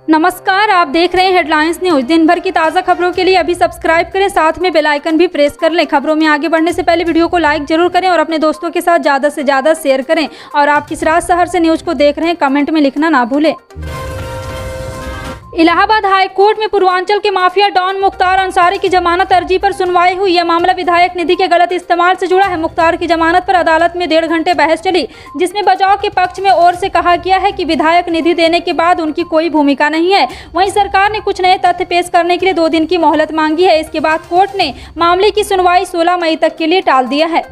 नमस्कार, आप देख रहे हैं हेडलाइंस न्यूज। दिन भर की ताज़ा खबरों के लिए अभी सब्सक्राइब करें, साथ में बेल आइकन भी प्रेस कर लें। खबरों में आगे बढ़ने से पहले वीडियो को लाइक जरूर करें और अपने दोस्तों के साथ ज़्यादा से ज़्यादा शेयर करें। और आप किस राज शहर से न्यूज को देख रहे हैं, कमेंट में लिखना ना भूलें। इलाहाबाद हाई कोर्ट में पूर्वांचल के माफिया डॉन मुख्तार अंसारी की जमानत अर्जी पर सुनवाई हुई। यह मामला विधायक निधि के गलत इस्तेमाल से जुड़ा है। मुख्तार की जमानत पर अदालत में 1.5 घंटे बहस चली, जिसमें बचाव के पक्ष में ओर से कहा गया है कि विधायक निधि देने के बाद उनकी कोई भूमिका नहीं है। वहीं सरकार ने कुछ नए तथ्य पेश करने के लिए 2 दिन की मोहलत मांगी है। इसके बाद कोर्ट ने मामले की सुनवाई 16 मई तक के लिए टाल दिया है।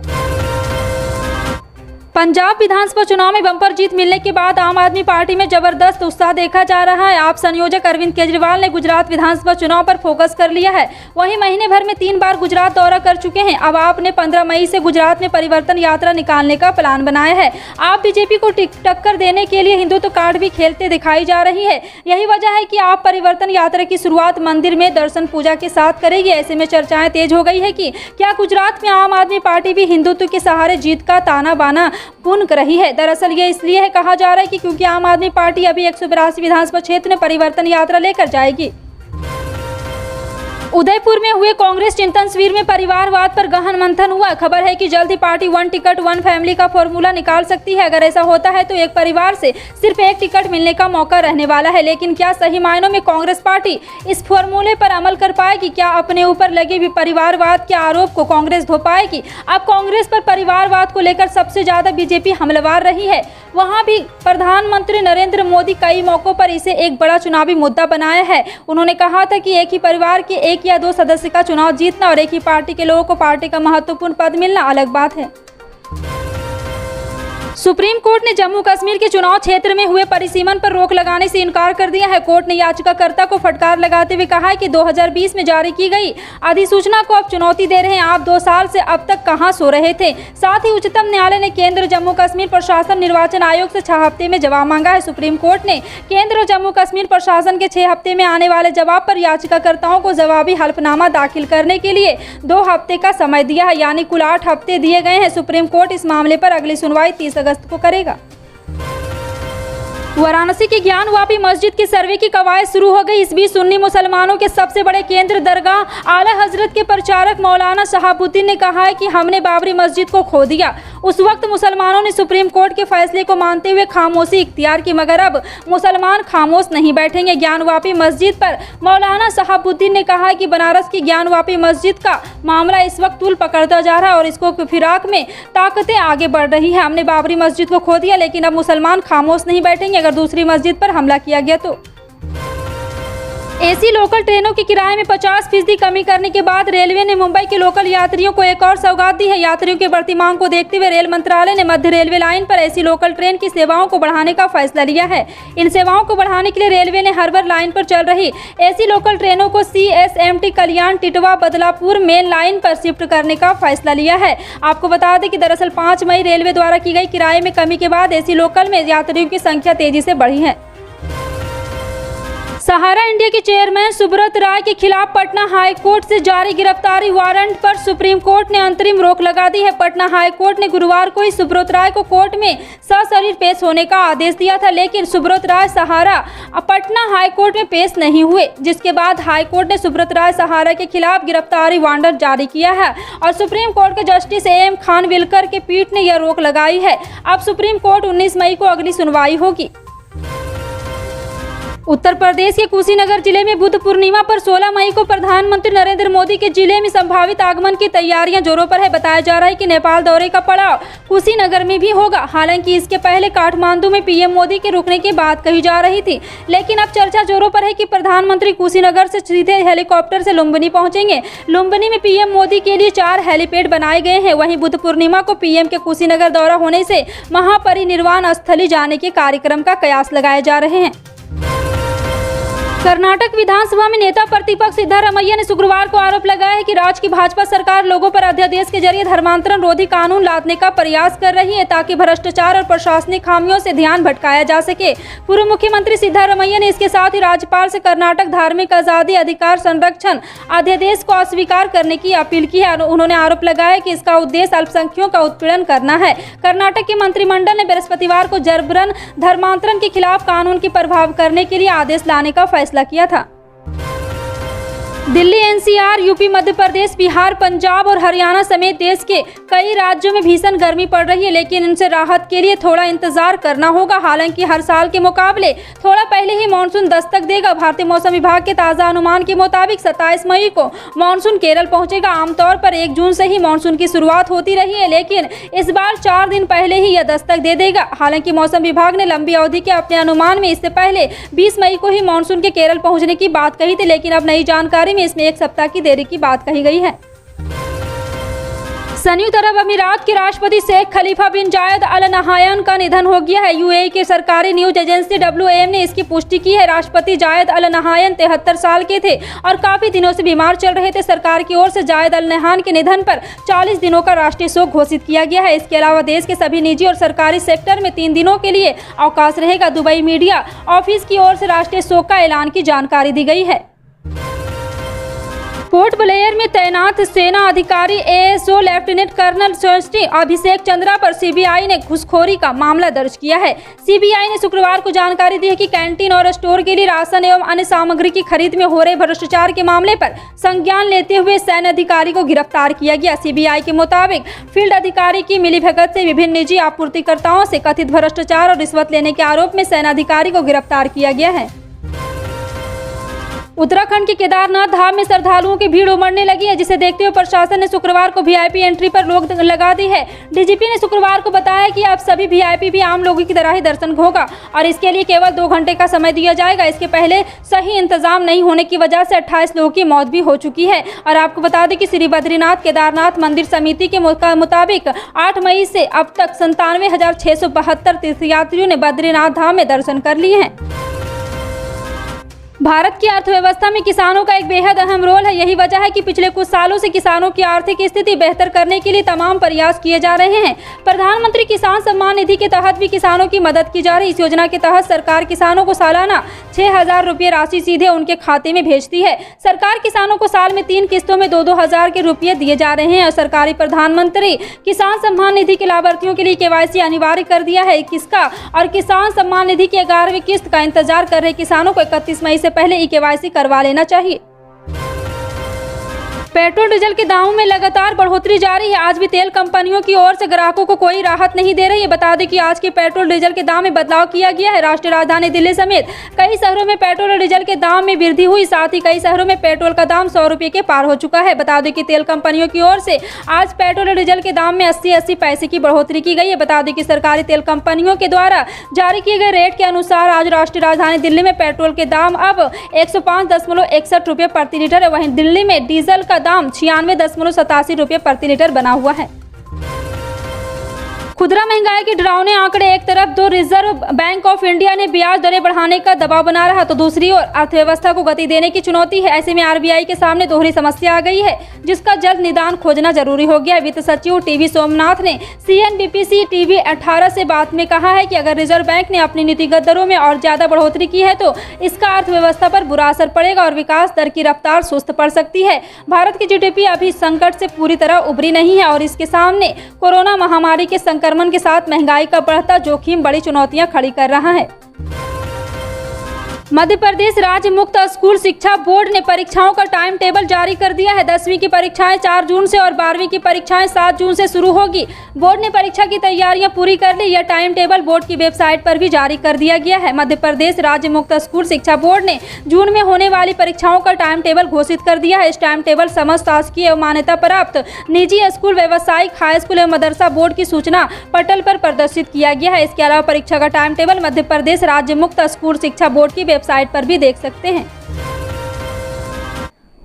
पंजाब विधानसभा चुनाव में बम्पर जीत मिलने के बाद आम आदमी पार्टी में जबरदस्त उत्साह देखा जा रहा है। आप संयोजक अरविंद केजरीवाल ने गुजरात विधानसभा चुनाव पर फोकस कर लिया है। वहीं महीने भर में 3 बार गुजरात दौरा कर चुके हैं। अब आप ने 15 मई से गुजरात में परिवर्तन यात्रा निकालने का प्लान बनाया है। आप बीजेपी को टक्कर देने के लिए हिंदुत्व कार्ड भी खेलते दिखाई जा रही है। यही वजह है कि आप परिवर्तन यात्रा की शुरुआत मंदिर में दर्शन पूजा के साथ करेगी। ऐसे में चर्चाएं तेज हो गई है कि क्या गुजरात में आम आदमी पार्टी भी हिंदुत्व के सहारे जीत का ताना बाना बुन रही है। दरअसल ये इसलिए है कहा जा रहा है कि क्योंकि आम आदमी पार्टी अभी 182 विधानसभा क्षेत्र में परिवर्तन यात्रा लेकर जाएगी। उदयपुर में हुए कांग्रेस चिंतन शिविर में परिवारवाद पर गहन मंथन हुआ। खबर है कि जल्द ही पार्टी 1 टिकट 1 फैमिली का फॉर्मूला निकाल सकती है। अगर ऐसा होता है तो एक परिवार से सिर्फ 1 टिकट मिलने का मौका रहने वाला है। लेकिन क्या सही मायनों में कांग्रेस पार्टी इस फॉर्मूले पर अमल कर पाएगी? क्या अपने ऊपर लगे भी परिवारवाद के आरोप को कांग्रेस धो पाएगी? अब कांग्रेस पर परिवारवाद को लेकर सबसे ज्यादा बीजेपी हमलावर रही है। वहां भी प्रधानमंत्री नरेंद्र मोदी कई मौकों पर इसे एक बड़ा चुनावी मुद्दा बनाया है। उन्होंने कहा था कि एक ही परिवार के 1 या 2 सदस्य का चुनाव जीतना और एक ही पार्टी के लोगों को पार्टी का महत्वपूर्ण पद मिलना अलग बात है। सुप्रीम कोर्ट ने जम्मू कश्मीर के चुनाव क्षेत्र में हुए परिसीमन पर रोक लगाने से इनकार कर दिया है। कोर्ट ने याचिकाकर्ता को फटकार लगाते हुए कहा है कि 2020 में जारी की गई अधिसूचना को अब चुनौती दे रहे हैं। आप 2 साल से अब तक कहां सो रहे थे? साथ ही उच्चतम न्यायालय ने केंद्र, जम्मू कश्मीर प्रशासन, निर्वाचन आयोग से 6 हफ्ते में जवाब मांगा है। सुप्रीम कोर्ट ने केंद्र और जम्मू कश्मीर प्रशासन के 6 हफ्ते में आने वाले जवाब पर याचिकाकर्ताओं को जवाबी हल्फनामा दाखिल करने के लिए 2 हफ्ते का समय दिया है, यानी कुल 8 हफ्ते दिए गए हैं। सुप्रीम कोर्ट इस मामले पर अगली सुनवाई 30 अगस्त को करेगा। वाराणसी की ज्ञानवापी मस्जिद की सर्वे की कवायद शुरू हो गई। इस बीच सुन्नी मुसलमानों के सबसे बड़े केंद्र दरगाह आला हजरत के प्रचारक मौलाना शहाबुद्दीन ने कहा है कि हमने बाबरी मस्जिद को खो दिया। उस वक्त मुसलमानों ने सुप्रीम कोर्ट के फैसले को मानते हुए खामोशी इख्तियार की, मगर अब मुसलमान खामोश नहीं बैठेंगे। ज्ञानवापी मस्जिद पर मौलाना शहाबुद्दीन ने कहा कि बनारस की ज्ञानवापी मस्जिद का मामला इस वक्त तूल पकड़ता जा रहा है और इसको फिराक में ताकतें आगे बढ़ रही है। हमने बाबरी मस्जिद को खो दिया, लेकिन अब मुसलमान खामोश नहीं बैठेंगे। अगर दूसरी मस्जिद पर हमला किया गया तो एसी लोकल ट्रेनों के किराए में 50% कमी करने के बाद रेलवे ने मुंबई के लोकल यात्रियों को एक और सौगात दी है। यात्रियों की बढ़ती मांग को देखते हुए रेल मंत्रालय ने मध्य रेलवे लाइन पर एसी लोकल ट्रेन की सेवाओं को बढ़ाने का फैसला लिया है। इन सेवाओं को बढ़ाने के लिए रेलवे ने हार्बर लाइन पर चल रही एसी लोकल ट्रेनों को CSMT कल्याण टिटवा बदलापुर मेन लाइन पर शिफ्ट करने का फैसला लिया है। आपको बता दें कि दरअसल 5 मई रेलवे द्वारा की गई किराए में कमी के बाद एसी लोकल में यात्रियों की संख्या तेजी से बढ़ी है। सहारा इंडिया के चेयरमैन सुब्रत राय के खिलाफ पटना हाई कोर्ट से जारी गिरफ्तारी वारंट पर सुप्रीम कोर्ट ने अंतरिम रोक लगा दी है। पटना हाई कोर्ट ने गुरुवार को ही सुब्रत राय को कोर्ट में सशरीर पेश होने का आदेश दिया था, लेकिन सुब्रत राय सहारा पटना हाई कोर्ट में पेश नहीं हुए, जिसके बाद हाई कोर्ट ने सुब्रत राय सहारा के खिलाफ गिरफ्तारी वारंट जारी किया है और सुप्रीम कोर्ट के जस्टिस AM खानविलकर के पीठ ने यह रोक लगाई है। अब सुप्रीम कोर्ट 19 मई को अगली सुनवाई होगी। उत्तर प्रदेश के कुशीनगर जिले में बुद्ध पूर्णिमा पर 16 मई को प्रधानमंत्री नरेंद्र मोदी के जिले में संभावित आगमन की तैयारियां जोरों पर है। बताया जा रहा है कि नेपाल दौरे का पड़ाव कुशीनगर में भी होगा। हालांकि इसके पहले काठमांडू में PM मोदी के रुकने की बात कही जा रही थी, लेकिन अब चर्चा जोरों पर है कि प्रधानमंत्री कुशीनगर से सीधे हेलीकॉप्टर से लुम्बिनी पहुंचेंगे। लुम्बिनी में PM मोदी के लिए 4 हेलीपैड बनाए गए हैं। वहीं बुद्ध पूर्णिमा को PM के कुशीनगर दौरा होने से महापरिनिर्वाण स्थली जाने के कार्यक्रम का कयास लगाए जा रहे हैं। कर्नाटक विधानसभा में नेता प्रतिपक्ष सिद्धारमैया ने शुक्रवार को आरोप लगाया है कि राज्य की भाजपा सरकार लोगों पर अध्यादेश के जरिए धर्मांतरण रोधी कानून लादने का प्रयास कर रही है ताकि भ्रष्टाचार और प्रशासनिक खामियों से ध्यान भटकाया जा सके। पूर्व मुख्यमंत्री सिद्धारमैया ने इसके साथ ही राज्यपाल से कर्नाटक धार्मिक आजादी अधिकार संरक्षण अध्यादेश को अस्वीकार करने की अपील की है। उन्होंने आरोप लगाया कि इसका उद्देश्य अल्पसंख्यकों का उत्पीड़न करना है। कर्नाटक के मंत्रिमंडल ने बृहस्पतिवार को जबरन धर्मांतरण के खिलाफ कानून की प्रभाव करने के लिए आदेश लाने का फैसला किया था। दिल्ली, एनसीआर, यूपी, मध्य प्रदेश, बिहार, पंजाब और हरियाणा समेत देश के कई राज्यों में भीषण गर्मी पड़ रही है, लेकिन इनसे राहत के लिए थोड़ा इंतजार करना होगा। हालांकि हर साल के मुकाबले थोड़ा पहले ही मानसून दस्तक देगा। भारतीय मौसम विभाग के ताज़ा अनुमान के मुताबिक 27 मई को मानसून केरल पहुंचेगा। आमतौर पर 1 जून से ही मानसून की शुरुआत होती रही है, लेकिन इस बार 4 दिन पहले ही यह दस्तक दे देगा। हालांकि मौसम विभाग ने लंबी अवधि के अपने अनुमान में इससे पहले 20 मई को ही मानसून के केरल पहुंचने की बात कही थी, लेकिन अब नई जानकारी में इसमें 1 सप्ताह की देरी की बात कही गई है। संयुक्त अरब अमीरात के राष्ट्रपति शेख खलीफा बिन जायद अल नहायान का निधन हो गया है। यूएई के सरकारी न्यूज एजेंसी WAM ने इसकी पुष्टि की है। राष्ट्रपति जायद अल नहायान 73 साल के थे और काफी दिनों से बीमार चल रहे थे। सरकार की ओर से जायद अल नहायान के निधन पर 40 दिनों का राष्ट्रीय शोक घोषित किया गया है। इसके अलावा देश के सभी निजी और सरकारी सेक्टर में 3 दिनों के लिए अवकाश रहेगा। दुबई मीडिया ऑफिस की ओर से राष्ट्रीय शोक का ऐलान की जानकारी दी गई है। पोर्ट ब्लेयर में तैनात सेना अधिकारी ASO lieutenant colonel Shri Abhishek Chandra पर सीबीआई ने घूसखोरी का मामला दर्ज किया है। सीबीआई ने शुक्रवार को जानकारी दी है कि कैंटीन और स्टोर के लिए राशन एवं अन्य सामग्री की खरीद में हो रहे भ्रष्टाचार के मामले पर संज्ञान लेते हुए सैन्य अधिकारी को गिरफ्तार किया गया। सीबीआई के मुताबिक फील्ड अधिकारी की मिलीभगत से विभिन्न निजी आपूर्तिकर्ताओं से कथित भ्रष्टाचार और रिश्वत लेने के आरोप में सैन्य अधिकारी को गिरफ्तार किया गया है। उत्तराखंड के केदारनाथ धाम में श्रद्धालुओं की भीड़ उमड़ने लगी है, जिसे देखते हुए प्रशासन ने शुक्रवार को VIP एंट्री पर रोक लगा दी है। DGP ने शुक्रवार को बताया कि अब सभी VIP भी आम लोगों की तरह ही दर्शन होगा और इसके लिए केवल 2 घंटे का समय दिया जाएगा। इसके पहले सही इंतजाम नहीं होने की वजह से 28 लोगों की मौत भी हो चुकी है। और आपको बता दें कि श्री बद्रीनाथ केदारनाथ मंदिर समिति के मुताबिक 8 मई से अब तक 97,672 तीर्थयात्रियों ने बद्रीनाथ धाम में दर्शन कर लिए हैं। भारत की अर्थव्यवस्था में किसानों का एक बेहद अहम रोल है। यही वजह है कि पिछले कुछ सालों से किसानों की आर्थिक स्थिति बेहतर करने के लिए तमाम प्रयास किए जा रहे हैं। प्रधानमंत्री किसान सम्मान निधि के तहत भी किसानों की मदद की जा रही। इस योजना के तहत सरकार किसानों को सालाना 6,000 रुपये राशि सीधे उनके खाते में भेजती है। सरकार किसानों को साल में 3 किस्तों में 2-2 हज़ार के रुपये दिए जा रहे हैं और सरकारी प्रधानमंत्री किसान सम्मान निधि के लाभार्थियों के लिए KYC अनिवार्य कर दिया है। किसका और किसान सम्मान निधि की 11वीं किस्त का इंतजार कर रहे किसानों को 31 मई से पहले KYC करवा लेना चाहिए। पेट्रोल डीजल के दामों में लगातार बढ़ोतरी जारी है। आज भी तेल कंपनियों की ओर से ग्राहकों को कोई राहत नहीं दे रही है। बता दें कि आज के पेट्रोल डीजल के दाम में बदलाव किया गया है। राष्ट्रीय राजधानी दिल्ली समेत कई शहरों में पेट्रोल और डीजल के दाम में वृद्धि हुई। साथ ही कई शहरों में पेट्रोल का दाम 100 रुपये के पार हो चुका है। बता दें कि तेल कंपनियों की ओर से आज पेट्रोल और डीजल के दाम में 80-80 पैसे की बढ़ोतरी की गई है। बता दें कि सरकारी तेल कंपनियों के द्वारा जारी किए गए रेट के अनुसार आज राष्ट्रीय राजधानी दिल्ली में पेट्रोल के दाम अब 105.61 रुपये प्रति लीटर है। वहीं दिल्ली में डीजल का दाम 96.87 रुपये प्रति लीटर बना हुआ है। खुदरा महंगाई के डरावने आंकड़े एक तरफ तो रिजर्व बैंक ऑफ इंडिया ने ब्याज दरें बढ़ाने का दबाव बना रहा, तो दूसरी ओर अर्थव्यवस्था को गति देने की चुनौती है। ऐसे में RBI के सामने दोहरी समस्या आ गई है, जिसका जल्द निदान खोजना जरूरी हो गया है। वित्त सचिव TV सोमनाथ ने CNBC TV 18 से बात में कहा है कि अगर रिजर्व बैंक ने अपनी नीतिगत दरों में और ज्यादा बढ़ोतरी की है तो इसका अर्थव्यवस्था पर बुरा असर पड़ेगा और विकास दर की रफ्तार सुस्त पड़ सकती है। भारत की GDP अभी संकट से पूरी तरह उभरी नहीं है और इसके सामने कोरोना महामारी के संकट के साथ महंगाई का बढ़ता जोखिम बड़ी चुनौतियां खड़ी कर रहा है। मध्य प्रदेश राज्य मुक्त स्कूल शिक्षा बोर्ड ने परीक्षाओं का टाइम टेबल जारी कर दिया है। 10वीं की परीक्षाएं 4 जून से और 12वीं की परीक्षाएं 7 जून से शुरू होगी। बोर्ड ने परीक्षा की तैयारियां पूरी कर ली। यह टाइम टेबल बोर्ड की वेबसाइट पर भी जारी कर दिया गया है। मध्य प्रदेश राज्य मुक्त स्कूल शिक्षा बोर्ड ने जून में होने वाली परीक्षाओं का टाइम टेबल घोषित कर दिया है। इस टाइम टेबल समस्त शासकीय एवं मान्यता प्राप्त निजी स्कूल, व्यावसायिक, हाई स्कूल एवं मदरसा बोर्ड की सूचना पटल पर प्रदर्शित किया गया है। इसके अलावा परीक्षा का टाइम टेबल मध्य प्रदेश राज्य मुक्त स्कूल शिक्षा बोर्ड की वेबसाइट पर भी देख सकते हैं।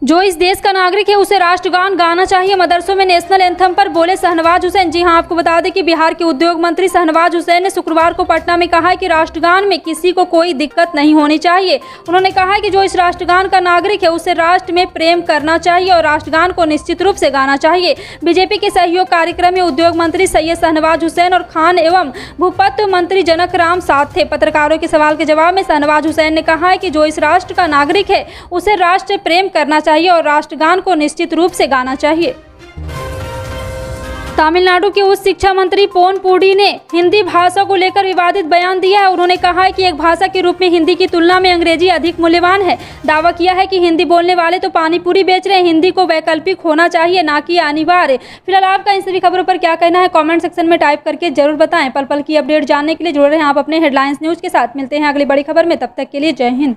जो इस देश का नागरिक है उसे राष्ट्रगान गाना चाहिए। मदरसों में नेशनल एंथम पर बोले शहनवाज हुसैन। जी हां, आपको बता दें कि बिहार के उद्योग मंत्री शहनवाज हुसैन ने शुक्रवार को पटना में कहा है कि राष्ट्रगान में किसी को कोई दिक्कत नहीं होनी चाहिए। उन्होंने कहा है कि जो इस राष्ट्रगान का नागरिक है उसे राष्ट्र में प्रेम करना चाहिए और राष्ट्रगान को निश्चित रूप से गाना चाहिए। बीजेपी के सहयोग कार्यक्रम में उद्योग मंत्री सैयद शहनवाज हुसैन और खान एवं भूपत्त मंत्री जनक राम साथ थे। पत्रकारों के सवाल के जवाब में शहनवाज हुसैन ने कहा है कि जो इस राष्ट्र का नागरिक है उसे राष्ट्र प्रेम करना चाहिए और राष्ट्रगान को निश्चित रूप से गाना चाहिए। तमिलनाडु के उच्च शिक्षा मंत्री पोन पुडी ने हिंदी भाषा को लेकर विवादित बयान दिया है। उन्होंने कहा है कि एक भाषा के रूप में हिंदी की तुलना में अंग्रेजी अधिक मूल्यवान है। दावा किया है कि हिंदी बोलने वाले तो पानी पूरी बेच रहे हैं, हिंदी को वैकल्पिक होना चाहिए, ना कि अनिवार्य। फिलहाल आपका इन सभी खबरों पर क्या कहना है कमेंट सेक्शन में टाइप करके जरूर बताएं। पल पल की अपडेट जानने के लिए जुड़े रहें आप अपने हेडलाइंस न्यूज के साथ। मिलते हैं अगली बड़ी खबर में, तब तक के लिए जय हिंद।